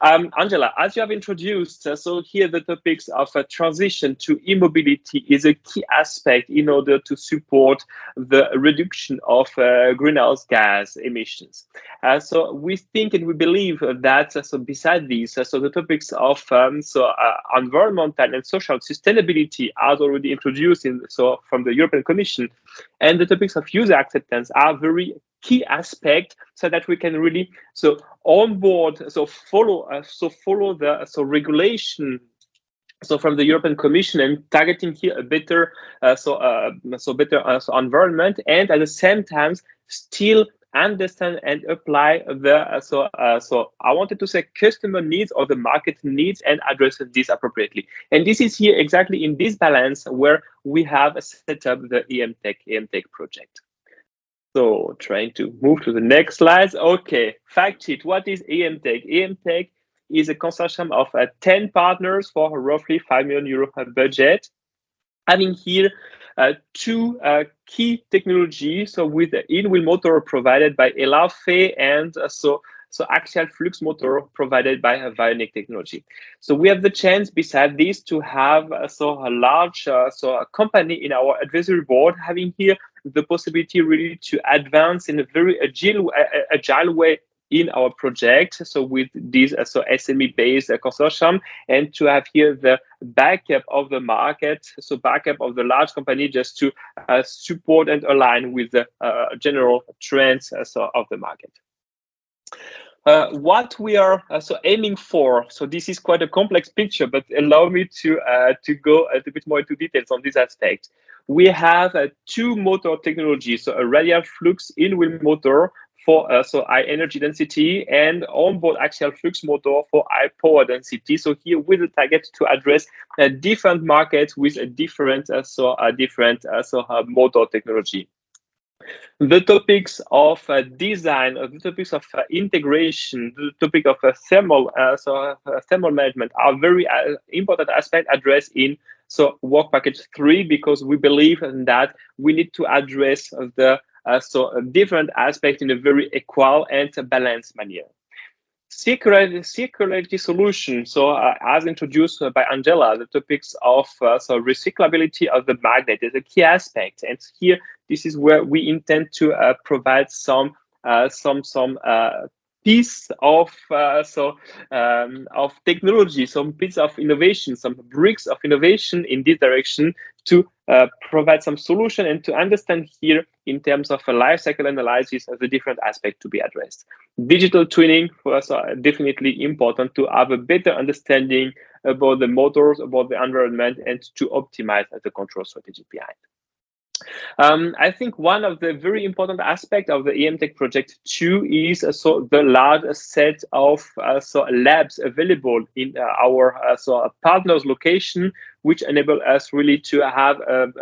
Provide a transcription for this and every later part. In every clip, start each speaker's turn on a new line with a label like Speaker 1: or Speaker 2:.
Speaker 1: Angela, as you have introduced, so here the topics of transition to e-mobility is a key aspect in order to support the reduction of greenhouse gas emissions. So we think and we believe that so beside these, so the topics of environmental and social sustainability are already introduced in from the European Commission, and the topics of user acceptance are very key aspect so that we can really on board follow the regulation from the European Commission and targeting here a better better environment, and at the same time still understand and apply the I wanted to say customer needs or the market needs and address this appropriately. And this is here exactly in this balance where we have set up the EMTech project. So trying to move to the next slides. Okay, fact sheet. What is EMTech? EMTech is a consortium of 10 partners for roughly €5 million budget, having here two key technologies. So with the in-wheel motor provided by Elafe and AXIal flux motor provided by Vionic technology. So we have the chance beside this to have a large a company in our advisory board, having here the possibility really to advance in a very agile way in our project. So with this SME based consortium, and to have here the backup of the market, so backup of the large company, just to support and align with the general trends of the market. What we are aiming for, so this is quite a complex picture, but allow me to go a little bit more into details on this aspect. We have two motor technologies, so a radial flux in-wheel motor for high energy density, and onboard axial flux motor for high power density. So here with the target to address different markets with a different motor technology. The topics of design, the topics of integration, the topic of thermal management are very important aspect addressed in work package 3, because we believe that we need to address the different aspects in a very equal and balanced manner. Circularity solution. So as introduced by Angela, the topics of recyclability of the magnet is a key aspect, and here this is where we intend to provide some piece of technology, some piece of innovation, some bricks of innovation in this direction to provide some solution and to understand here in terms of a life cycle analysis of the different aspects to be addressed. Digital twinning for us are definitely important to have a better understanding about the motors, about the environment, and to optimize the control strategy behind. I think one of the very important aspects of the EMTech project too is the large set of labs available in our partners location, which enable us really to have a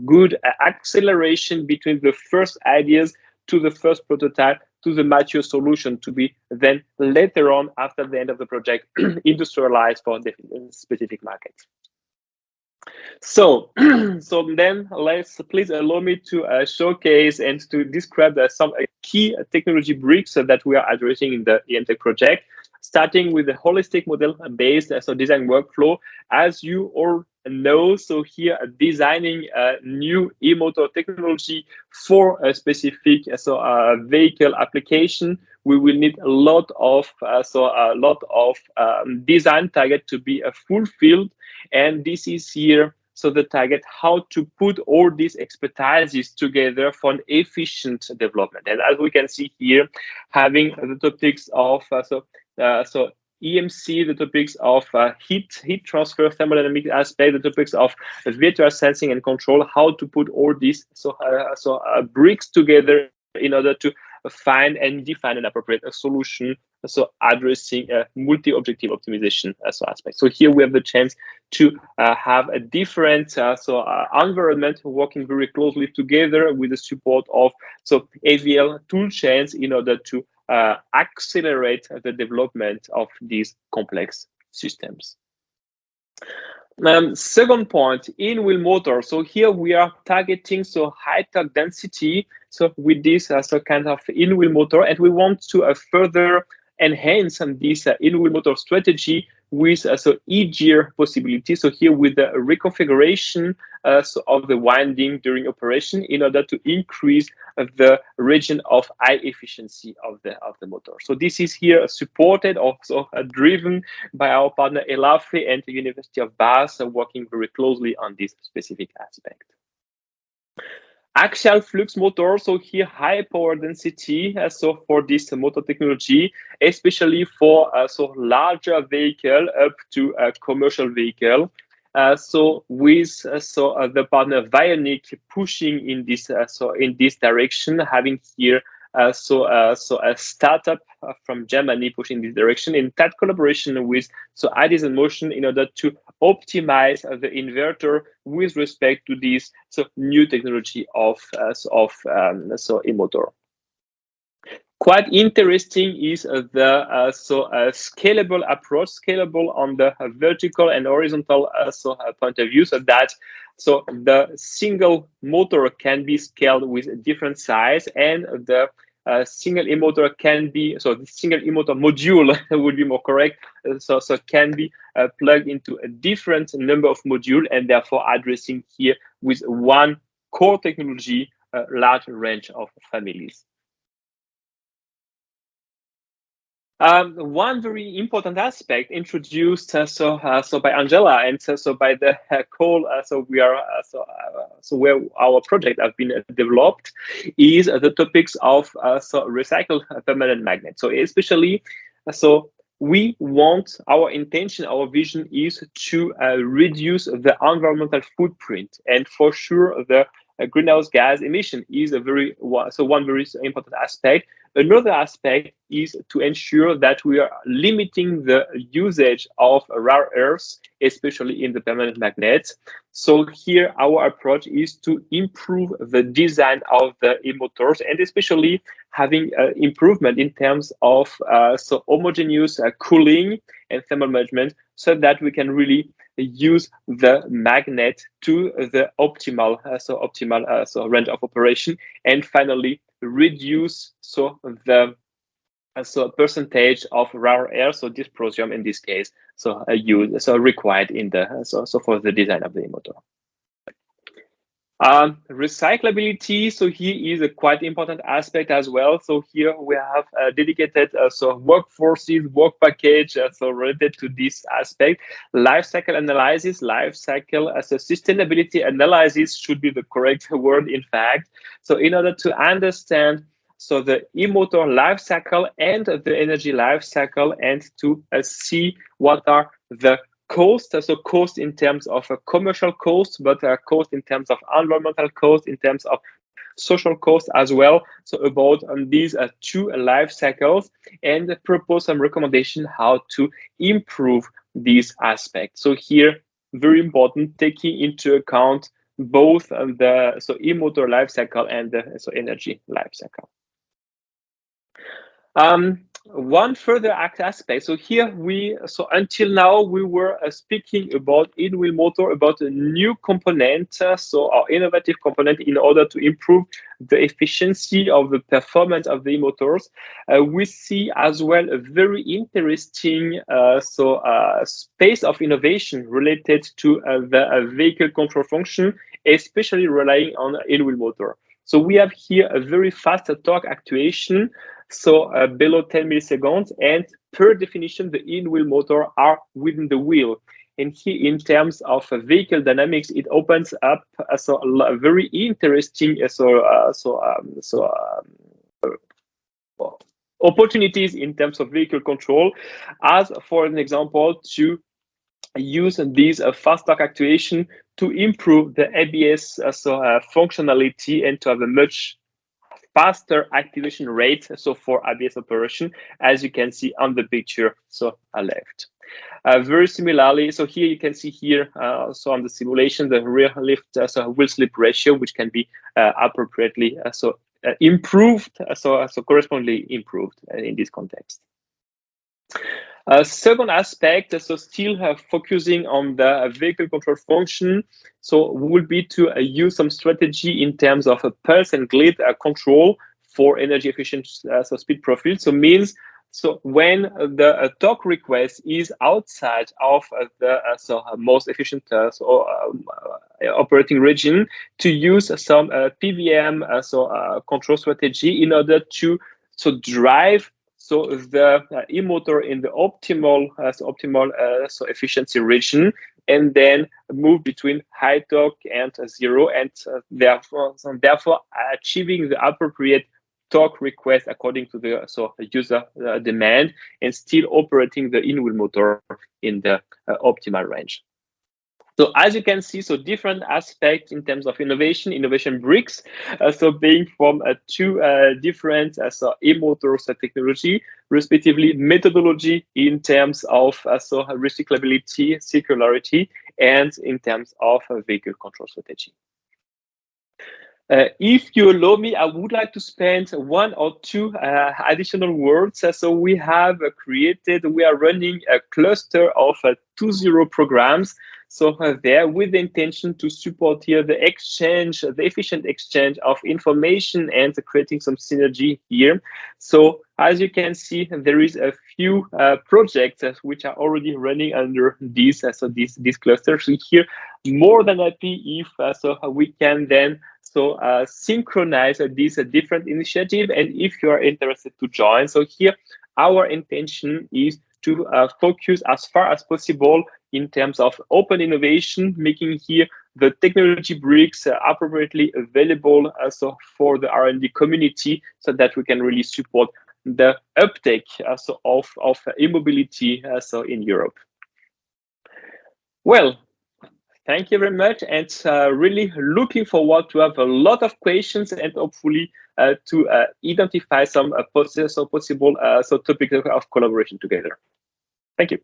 Speaker 1: good acceleration between the first ideas to the first prototype to the mature solution to be then later on, after the end of the project, industrialized for specific markets. So then please allow me to showcase and to describe some key technology bricks that we are addressing in the EMTech project, starting with the holistic model-based design workflow. As you all know, so here designing a new e-motor technology for a specific vehicle application, we will need a lot of design target to be fulfilled, and this is here the target how to put all these expertises together for an efficient development. And as we can see here, having the topics of EMC, the topics of heat transfer, thermodynamic aspect, the topics of virtual sensing and control, how to put all these bricks together in order to find and define an appropriate solution, addressing a multi-objective optimization aspect. So here we have the chance to have a different environment working very closely together with the support of AVL tool chains in order to accelerate the development of these complex systems. Second point, in-wheel motor. So here we are targeting high torque density. So with this kind of in-wheel motor, and we want to further enhance this in-wheel motor strategy with so easier possibility. So here with the reconfiguration so of the winding during operation in order to increase the region of high efficiency of the motor. So this is here supported, also driven by our partner Elafe and the University of Bath, working very closely on this specific aspect. Axial flux motor, so here high power density, so for this motor technology, especially for so larger vehicle up to a commercial vehicle. So with the partner Vionic pushing in this direction, having here so a startup from Germany pushing this direction in that collaboration with Ideas in Motion in order to optimize the inverter with respect to this new technology of e-motor. Quite interesting is the scalable approach, scalable on the vertical and horizontal point of view, so that the single motor can be scaled with different size, and the single e-motor can be, the single e-motor module would be more correct, so can be plugged into a different number of modules, and therefore addressing here with one core technology a large range of families. One very important aspect introduced by Angela and so by the call we are where our project have been developed is the topics of recycled permanent magnets. So especially we want, our intention, our vision is to reduce the environmental footprint, and for sure the greenhouse gas emission is a one very important aspect. Another aspect is to ensure that we are limiting the usage of rare earths, especially in the permanent magnets. So here our approach is to improve the design of the e-motors, and especially having improvement in terms of homogeneous cooling and thermal management, so that we can really use the magnet to the optimal range of operation, and finally reduce the percentage of rare earth, so dysprosium in this case, required in the for the design of the motor. Recyclability, so here is a quite important aspect as well. So here we have dedicated workforces, work package related to this aspect. Life cycle analysis, life cycle as a sustainability analysis should be the correct word, in fact. So in order to understand the e-motor life cycle and the energy life cycle, and to see what are the cost, cost in terms of a commercial cost, but cost in terms of environmental cost, in terms of social cost as well. So about these two life cycles, and propose some recommendation how to improve these aspects. So here, very important, taking into account both the e-motor life cycle and the energy life cycle. One further aspect. So here until now we were speaking about in-wheel motor, about a new component, our innovative component in order to improve the efficiency of the performance of the motors. We see as well a very interesting space of innovation related to the vehicle control function, especially relying on in-wheel motor. So we have here a very fast torque actuation, below 10 milliseconds, and per definition the in-wheel motor are within the wheel. And here, in terms of vehicle dynamics, it opens up a very interesting opportunities in terms of vehicle control, as for an example, to use this fast torque actuation to improve the ABS functionality, and to have a much faster activation rate for ABS operation, as you can see on the picture left. Very similarly, here you can see here on the simulation the rear lift wheel slip ratio, which can be appropriately improved, correspondingly improved in this context. Second aspect, still focusing on the vehicle control function, will be to use some strategy in terms of a pulse and glide control for energy efficient speed profile. So means So when the talk request is outside of the most efficient operating region, to use some PVM control strategy in order to drive the e-motor in the optimal efficiency region, and then move between high torque and zero, and therefore achieving the appropriate torque request according to the user demand, and still operating the in-wheel motor in the optimal range. So as you can see, different aspects in terms of innovation bricks. Being from two different e-motors technology, respectively methodology in terms of recyclability, circularity, and in terms of vehicle control strategy. If you allow me, I would like to spend one or two additional words. We are running a cluster of 2.0 programs. There, with the intention to support here the efficient exchange of information and creating some synergy here. So as you can see, there is a few projects which are already running under these clusters. So here, more than happy if we can then synchronize these different initiatives, and if you are interested to join. So here, our intention is to focus as far as possible in terms of open innovation, making here the technology bricks appropriately available for the R&D community, so that we can really support the uptake of e-mobility in Europe. Well, thank you very much, and really looking forward to have a lot of questions, and hopefully to identify some possible topics of collaboration together. Thank you.